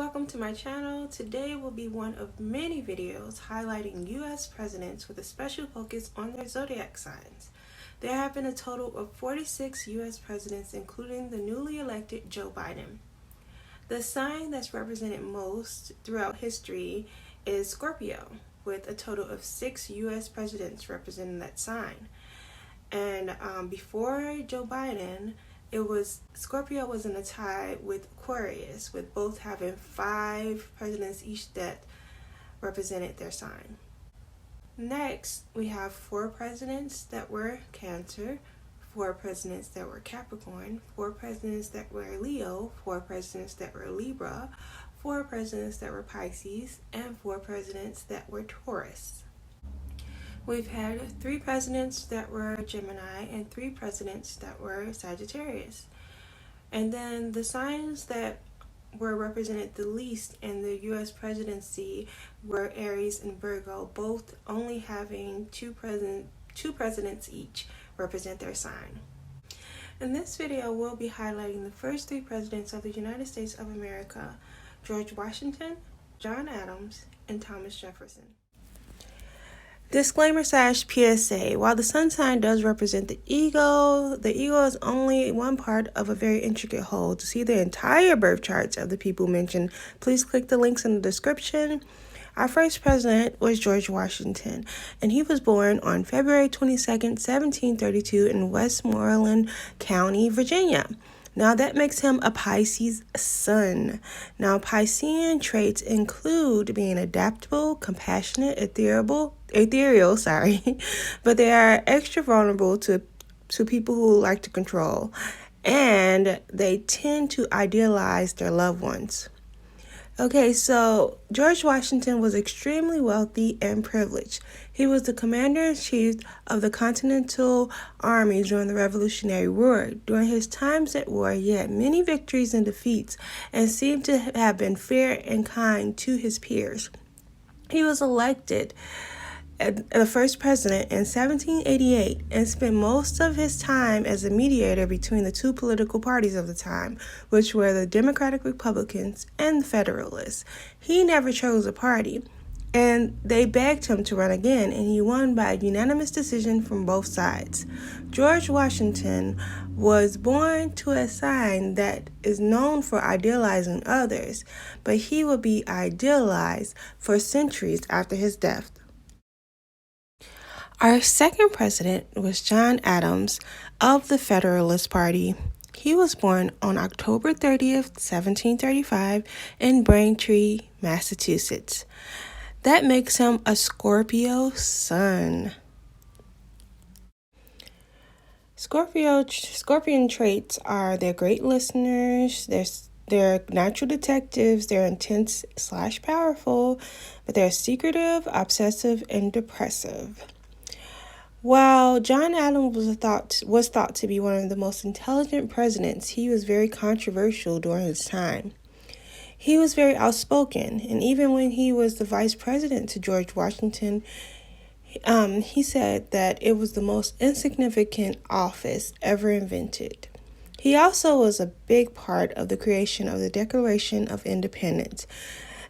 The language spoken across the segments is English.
welcome to my channel. Today will be one of many videos highlighting U.S. presidents with a special focus on their zodiac signs. There have been a total of 46 U.S. presidents, including the newly elected Joe Biden. The sign that's represented most throughout history is Scorpio, with a total of 6 U.S. presidents representing that sign. And before Joe Biden, Scorpio was in a tie with Aquarius, with both having 5 presidents each that represented their sign. Next, we have 4 presidents that were Cancer, 4 presidents that were Capricorn, 4 presidents that were Leo, 4 presidents that were Libra, 4 presidents that were Pisces, and 4 presidents that were Taurus. We've had 3 presidents that were Gemini and 3 presidents that were Sagittarius. And then the signs that were represented the least in the U.S. presidency were Aries and Virgo, both only having 2 presidents each represent their sign. In this video, we'll be highlighting the first 3 presidents of the United States of America: George Washington, John Adams, and Thomas Jefferson. Disclaimer / PSA. While the sun sign does represent the ego is only one part of a very intricate whole. To see the entire birth charts of the people mentioned, please click the links in the description. Our first president was George Washington, and he was born on February 22nd, 1732 in Westmoreland County, Virginia. Now that makes him a Pisces sun. Now Piscean traits include being adaptable, compassionate, ethereal, but they are extra vulnerable to people who like to control, and they tend to idealize their loved ones. Okay, so George Washington was extremely wealthy and privileged. He was the commander-in-chief of the Continental Army during the Revolutionary War. During his times at war, he had many victories and defeats and seemed to have been fair and kind to his peers. He was elected the first president in 1788 and spent most of his time as a mediator between the 2 political parties of the time, which were the Democratic Republicans and the Federalists. He never chose a party, and they begged him to run again, and he won by a unanimous decision from both sides. George Washington was born to a sign that is known for idealizing others, but he would be idealized for centuries after his death. Our second president was John Adams of the Federalist Party. He was born on October 30th, 1735 in Braintree, Massachusetts. That makes him a Scorpio sun. Scorpion traits are they're great listeners, they're natural detectives, they're intense / powerful, but they're secretive, obsessive, and depressive. While John Adams was thought to be one of the most intelligent presidents, he was very controversial during his time. He was very outspoken, and even when he was the vice president to George Washington, he said that it was the most insignificant office ever invented. He also was a big part of the creation of the Declaration of Independence.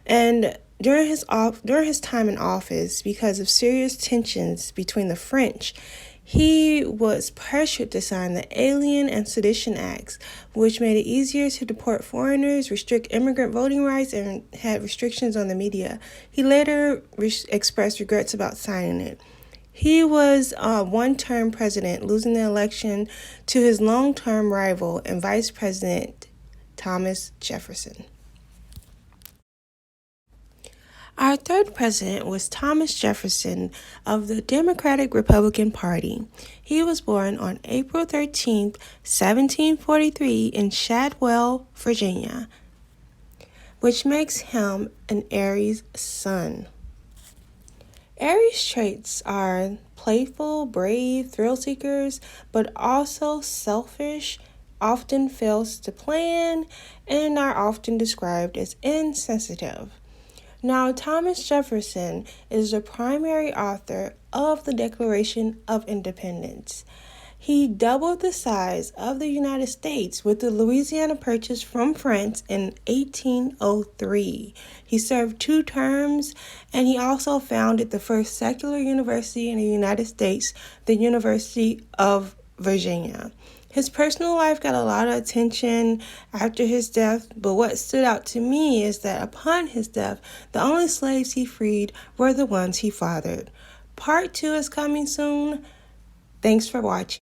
And during his time in office, because of serious tensions between the French, he was pressured to sign the Alien and Sedition Acts, which made it easier to deport foreigners, restrict immigrant voting rights, and had restrictions on the media. He later expressed regrets about signing it. He was a one-term president, losing the election to his long-term rival and vice president, Thomas Jefferson. Our third president was Thomas Jefferson of the Democratic Republican Party. He was born on April 13th, 1743 in Shadwell, Virginia, which makes him an Aries sun. Aries traits are playful, brave, thrill seekers, but also selfish, often fails to plan, and are often described as insensitive. Now, Thomas Jefferson is the primary author of the Declaration of Independence. He doubled the size of the United States with the Louisiana Purchase from France in 1803. He served 2 terms, and he also founded the first secular university in the United States, the University of Virginia. His personal life got a lot of attention after his death, but what stood out to me is that upon his death, the only slaves he freed were the ones he fathered. Part 2 is coming soon. Thanks for watching.